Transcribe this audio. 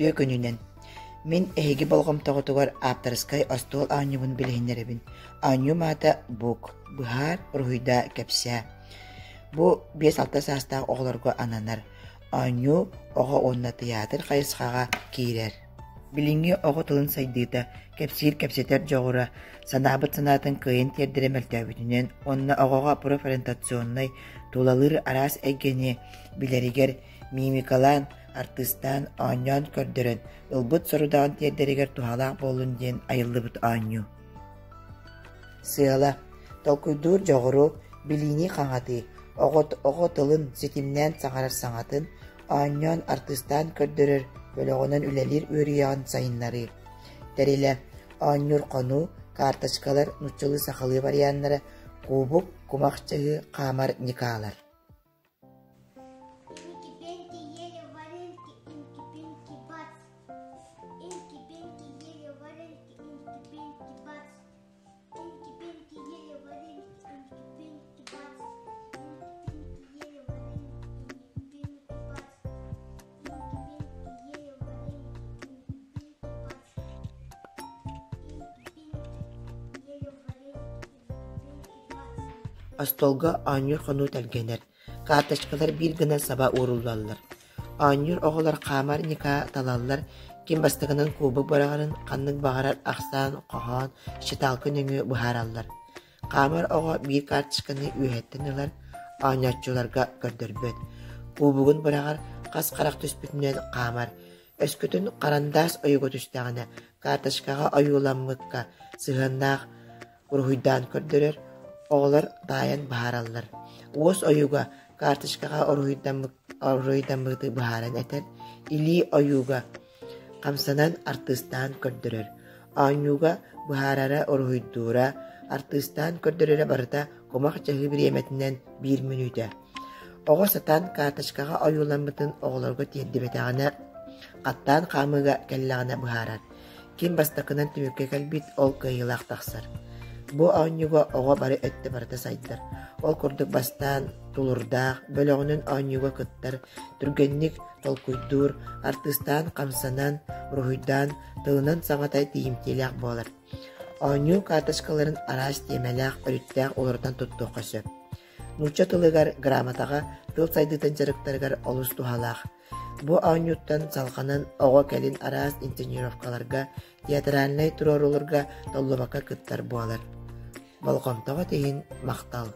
күттүө көнүнен. Мен эһиги болгомтоҕотугар аптарыскай остуол аанньубун билиһиннеребин. Аанньу маата бук, быһаар уруһуйда кэпсээ. Бу 5-6 саастаах оҕолорго ананар. Аанньу оҕо уонна театр хайысхаҕа киирэр. Билиҥҥи оҕо тылын сайдыыта, кэпсиир кэпсэтэр дьоҕура, санаабыт санаатын кыйын тиэрдэрэмэлтээбитинэн, онна оҕоҕо профориентационной тулалыр араас эггени билэригэр мимикалаан, артыстаан аанньоон көрдөрөн, ылбыт сорудаҕын тиэрдэригэр туһалаах буолун диэн айыллыбыт аанньу. Сыала, толкуйдуур дьоҕуру билиини хаҥаты, оҕо тылын ситимнээн саҥарар саҥатын, аанньоон артыстаан көрдөрөр, бөлөҕүнэн үлэлир үөрүйэҕин сайыннары. Тэрилэ, аанньур хону, карточкалар, нуччылы сахалы варианнары, кубук, кумахчыгы, хаамар никаалар. Остолга аанньур хону тэлгэнэр, карточкалар бир гына саба ууруллаллар. Аанньур оҕолор хаамар никаа талаллар, ким бастыгынан кубук бараҕарын ханнык баҕарар ахсаан, хоһоон, чыталкы нөҥү быһаараллар. Хаамар оҕо бир карточканы үөһэттэн ылар, аанньаччуларга көрдөрбөт. Кубугун бараҕар хас харах түспүтүнэн хаамар, өскөтүн харандаас ойуго түстэҕинэ, карточкаға ойууламмыкка сыһаннаах уруһуйдаан көрдөрөр, оҕолор тайан баһаараллар. Уос ойуга карточкаға оруйдаммыты баһааран этер, илии ойуга хамсанан артыстаан көрдөрөр. Аанньуга баһаарара оруйдуура, артыстаан көрдөрөрө барыта кумах чаһы бириэметинэн 1 минута. Оҕо сатан карточкаға ойууламмытын оҕолорго тиэрдибэтэҕинэ, хаттаан хаамыга кэллэҕинэ быһаарар. Ким бастакынан түмүкке кэлбит ол кыйылаах тахсар. Бу аанньуга оҕо бары өттө барыта сайдар. Ол курдук бастаан тулурдаах, бөлөҕүнүн аанньуга кыттар, түргэнник толкуйдуур, артыстаан хамсанан, уруһуйдаан, тылынан саҥатай тиимтиэлээх буолар. Аанньуу карточкаларын араас тиэмэлээх, өрүттээх олордан туттуохха сөп. Нучча тылыгар грамотаға тыл сайдыытын жарыктарыгар олус туһалаах. Бу аанньуттан салханан оҕо кэлин араас интенировкаларга, театральный туроруларга толлубакка кыттар буолар. Балгомтоҕо тиһин махтал.